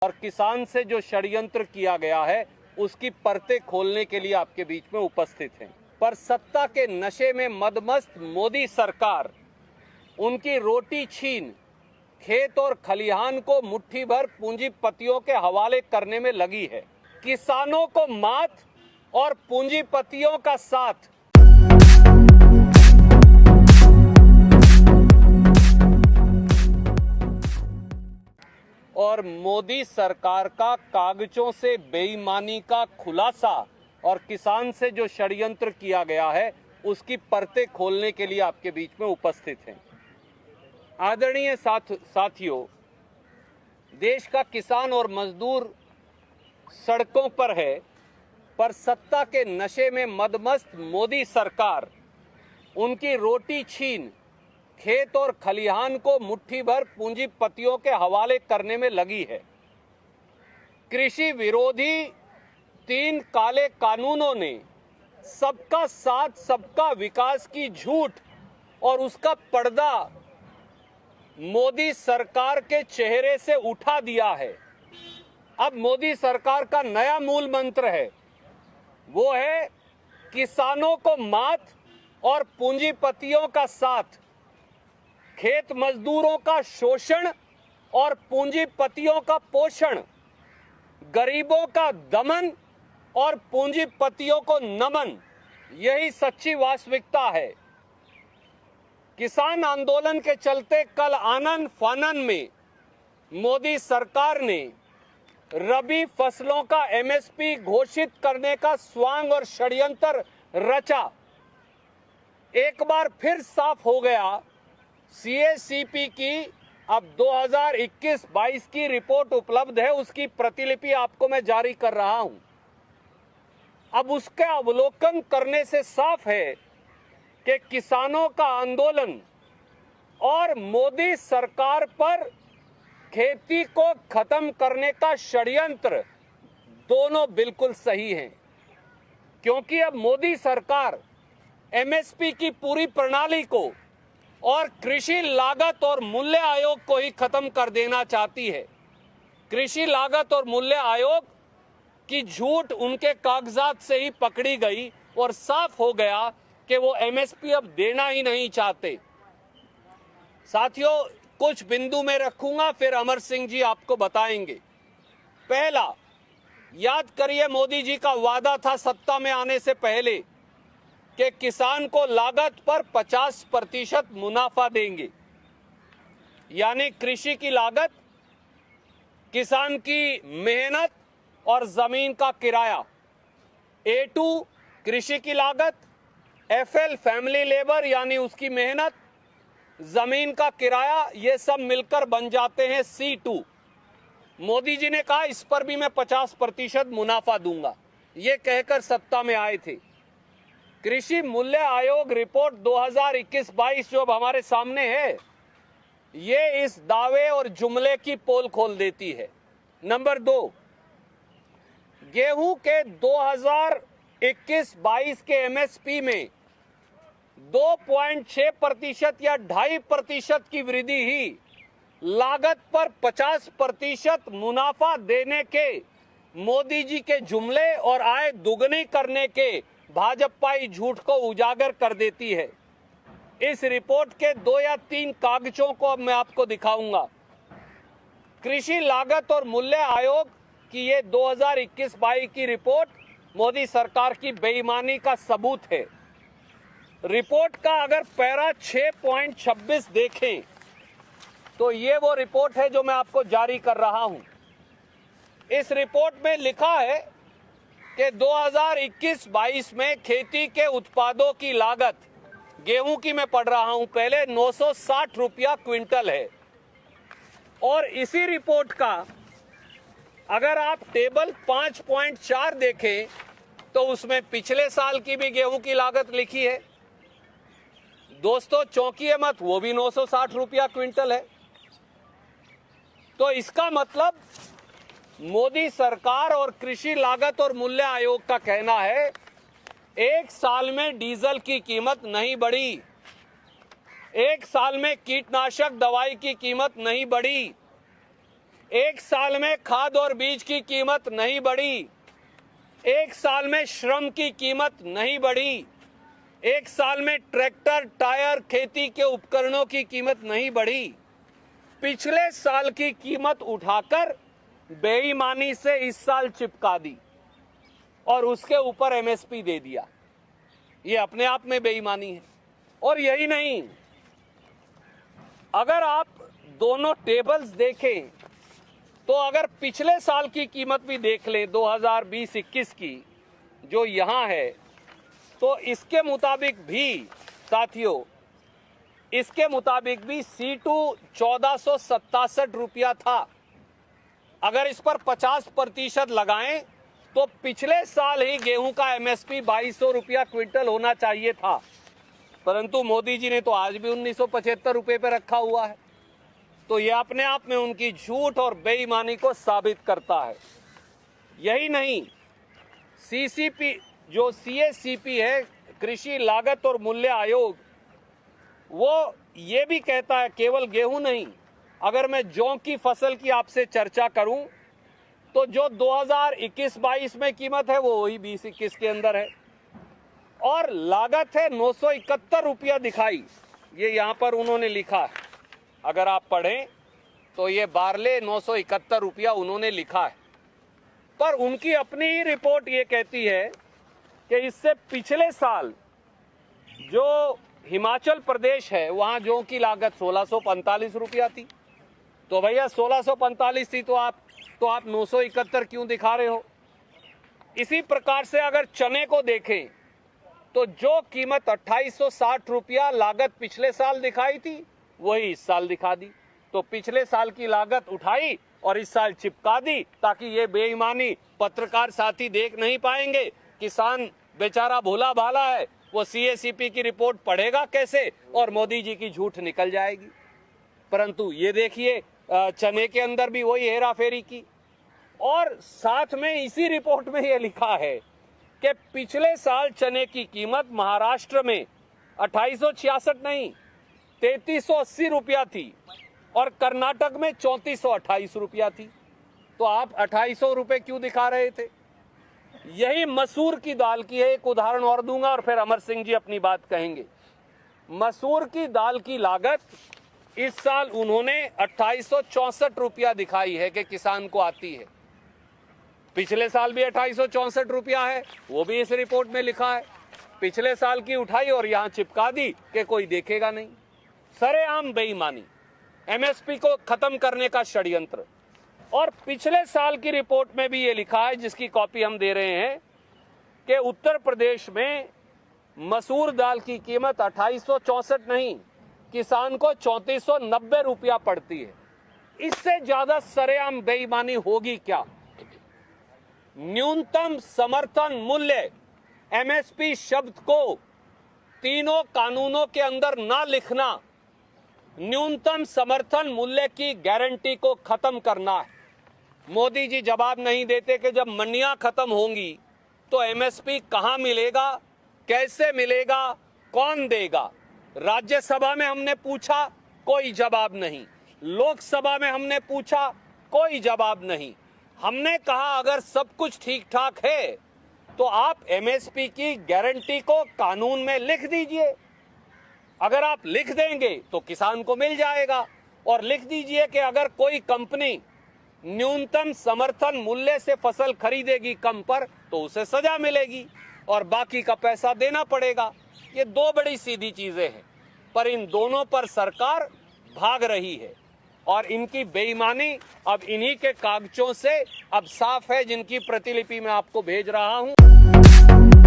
और किसान से जो षड्यंत्र किया गया है उसकी परतें खोलने के लिए आपके बीच में उपस्थित हैं। पर सत्ता के नशे में मदमस्त मोदी सरकार उनकी रोटी छीन खेत और खलिहान को मुट्ठी भर पूंजीपतियों के हवाले करने में लगी है। किसानों को मात और पूंजीपतियों का साथ। और मोदी सरकार का कागजों से बेईमानी का खुलासा और किसान से जो षड्यंत्र किया गया है उसकी परतें खोलने के लिए आपके बीच में उपस्थित हैं। आदरणीय साथियों, देश का किसान और मजदूर सड़कों पर है, पर सत्ता के नशे में मदमस्त मोदी सरकार उनकी रोटी छीन खेत और खलिहान को मुट्ठी भर पूंजीपतियों के हवाले करने में लगी है। कृषि विरोधी 3 काले कानूनों ने सबका साथ सबका विकास की झूठ और उसका पर्दा मोदी सरकार के चेहरे से उठा दिया है। अब मोदी सरकार का नया मूल मंत्र है, वो है किसानों को मात और पूंजीपतियों का साथ। खेत मजदूरों का शोषण और पूंजीपतियों का पोषण, गरीबों का दमन और पूंजीपतियों को नमन, यही सच्ची वास्तविकता है। किसान आंदोलन के चलते कल आनन फानन में मोदी सरकार ने रबी फसलों का एमएसपी घोषित करने का स्वांग और षड्यंत्र रचा। एक बार फिर साफ हो गया, सीएसीपी की अब 2021-22 की रिपोर्ट उपलब्ध है, उसकी प्रतिलिपि आपको मैं जारी कर रहा हूं। अब उसका अवलोकन करने से साफ है कि किसानों का आंदोलन और मोदी सरकार पर खेती को खत्म करने का षड्यंत्र दोनों बिल्कुल सही हैं, क्योंकि अब मोदी सरकार एमएसपी की पूरी प्रणाली को और कृषि लागत और मूल्य आयोग को ही खत्म कर देना चाहती है। कृषि लागत और मूल्य आयोग की झूठ उनके कागजात से ही पकड़ी गई और साफ हो गया कि वो एमएसपी अब देना ही नहीं चाहते। साथियों, कुछ बिंदु में रखूंगा, फिर अमर सिंह जी आपको बताएंगे। पहला, याद करिए मोदी जी का वादा था सत्ता में आने से पहले कि किसान को लागत पर 50% मुनाफा देंगे, यानी कृषि की लागत, किसान की मेहनत और जमीन का किराया। A2 कृषि की लागत, FL फैमिली लेबर यानी उसकी मेहनत, जमीन का किराया, ये सब मिलकर बन जाते हैं C2। मोदी जी ने कहा इस पर भी मैं 50% मुनाफा दूंगा, ये कहकर सत्ता में आए थे। कृषि मूल्य आयोग रिपोर्ट 2021-22 जो अब हमारे सामने है, ये इस दावे और जुमले की पोल खोल देती है। नंबर 2, गेहूं के 2021-22 के एमएसपी में 2.6% या 2.5% की वृद्धि ही लागत पर 50% मुनाफा देने के मोदी जी के जुमले और आय दुगनी करने के भाजपाई झूठ को उजागर कर देती है। इस रिपोर्ट के 2 या 3 कागजों को अब मैं आपको दिखाऊंगा। कृषि लागत और मूल्य आयोग की ये 2021-22 की रिपोर्ट मोदी सरकार की बेईमानी का सबूत है। रिपोर्ट का अगर पैरा 6.26 देखें तो ये वो रिपोर्ट है जो मैं आपको जारी कर रहा हूं। इस रिपोर्ट में लिखा है कि 2021-22 में खेती के उत्पादों की लागत, गेहूं की मैं पढ़ रहा हूं पहले, 960 रुपया क्विंटल है। और इसी रिपोर्ट का अगर आप टेबल 5.4 देखें तो उसमें पिछले साल की भी गेहूं की लागत लिखी है। दोस्तों चौंकिए मत, वो भी 960 रुपया क्विंटल है। तो इसका मतलब मोदी सरकार और कृषि लागत और मूल्य आयोग का कहना है एक साल में डीजल की कीमत नहीं बढ़ी, एक साल में कीटनाशक दवाई की कीमत नहीं बढ़ी, एक साल में खाद और बीज की कीमत नहीं बढ़ी, एक साल में श्रम की कीमत नहीं बढ़ी, एक साल में ट्रैक्टर, टायर, खेती के उपकरणों की कीमत नहीं बढ़ी। पिछले साल की कीमत उठाकर बेईमानी से इस साल चिपका दी और उसके ऊपर एमएसपी दे दिया। ये अपने आप में बेईमानी है। और यही नहीं, अगर आप दोनों टेबल्स देखें तो अगर पिछले साल की कीमत भी देख लें 2020-21 की जो यहां है, तो इसके मुताबिक भी साथियों, इसके मुताबिक भी C2 1467 रुपया था। अगर इस पर 50% लगाएं तो पिछले साल ही गेहूं का एमएसपी 2200 रुपया क्विंटल होना चाहिए था, परंतु मोदी जी ने तो आज भी 1975 रुपए पे रखा हुआ है। तो यह अपने आप में उनकी झूठ और बेईमानी को साबित करता है। यही नहीं, सीसीपी जो सीएसीपी है, कृषि लागत और मूल्य आयोग, वो ये भी कहता है केवल गेहूं नहीं, अगर मैं जौ की फसल की आपसे चर्चा करूं तो जो 2021-22 में कीमत है वो वही 20-21 के अंदर है और लागत है 971 रुपया दिखाई। ये यहां पर उन्होंने लिखा है, अगर आप पढ़ें तो ये बारले 971 रुपया उन्होंने लिखा है, पर उनकी अपनी ही रिपोर्ट ये कहती है कि इससे पिछले साल जो हिमाचल प्रदेश है वहां जौ की लागत 1645 रुपया थी। तो भैया 1645 थी तो आप 971 क्यों दिखा रहे हो? इसी प्रकार से अगर चने को देखें तो जो कीमत 2860 रुपया लागत पिछले साल दिखाई थी वही इस साल दिखा दी। तो पिछले साल की लागत उठाई और इस साल चिपका दी ताकि ये बेईमानी पत्रकार साथी देख नहीं पाएंगे। किसान बेचारा भोला भाला है, वो सीएसीपी की रिपोर्ट पढ़ेगा कैसे और मोदी जी की झूठ निकल जाएगी। परंतु ये देखिए चने के अंदर भी वही हेरा फेरी की और साथ में इसी रिपोर्ट में ये लिखा है कि पिछले साल चने की कीमत महाराष्ट्र में 2866 नहीं 3380 रुपया थी और कर्नाटक में 3428 रुपया थी। तो आप 2800 रुपए क्यों दिखा रहे थे? यही मसूर की दाल की है। एक उदाहरण और दूंगा और फिर अमर सिंह जी अपनी बात कहेंगे। मसूर की दाल की लागत इस साल उन्होंने 2864 रुपया दिखाई है कि किसान को आती है। पिछले साल भी 2864 रुपया है, वो भी इस रिपोर्ट में लिखा है। पिछले साल की उठाई और यहां चिपका दी कि कोई देखेगा नहीं। सरेआम बेईमानी, एमएसपी को खत्म करने का षड्यंत्र। और पिछले साल की रिपोर्ट में भी ये लिखा है, जिसकी कॉपी हम दे रहे हैं, कि उत्तर प्रदेश में मसूर दाल की कीमत 2864 नहीं, किसान को 3490 रुपया पड़ती है। इससे ज्यादा सरेआम बेईमानी होगी क्या? न्यूनतम समर्थन मूल्य एमएसपी शब्द को तीनों कानूनों के अंदर ना लिखना, न्यूनतम समर्थन मूल्य की गारंटी को खत्म करना है। मोदी जी जवाब नहीं देते कि जब मंडियां खत्म होंगी तो एमएसपी कहां मिलेगा, कैसे मिलेगा, कौन देगा। राज्यसभा में हमने पूछा, कोई जवाब नहीं। लोकसभा में हमने पूछा, कोई जवाब नहीं। हमने कहा अगर सब कुछ ठीक ठाक है तो आप एमएसपी की गारंटी को कानून में लिख दीजिए। अगर आप लिख देंगे तो किसान को मिल जाएगा। और लिख दीजिए कि अगर कोई कंपनी न्यूनतम समर्थन मूल्य से फसल खरीदेगी कम पर तो उसे सजा मिलेगी और बाकी का पैसा देना पड़ेगा। ये दो बड़ी सीधी चीजें हैं, पर इन दोनों पर सरकार भाग रही है और इनकी बेईमानी अब इन्हीं के कागजों से अब साफ है, जिनकी प्रतिलिपि मैं आपको भेज रहा हूं।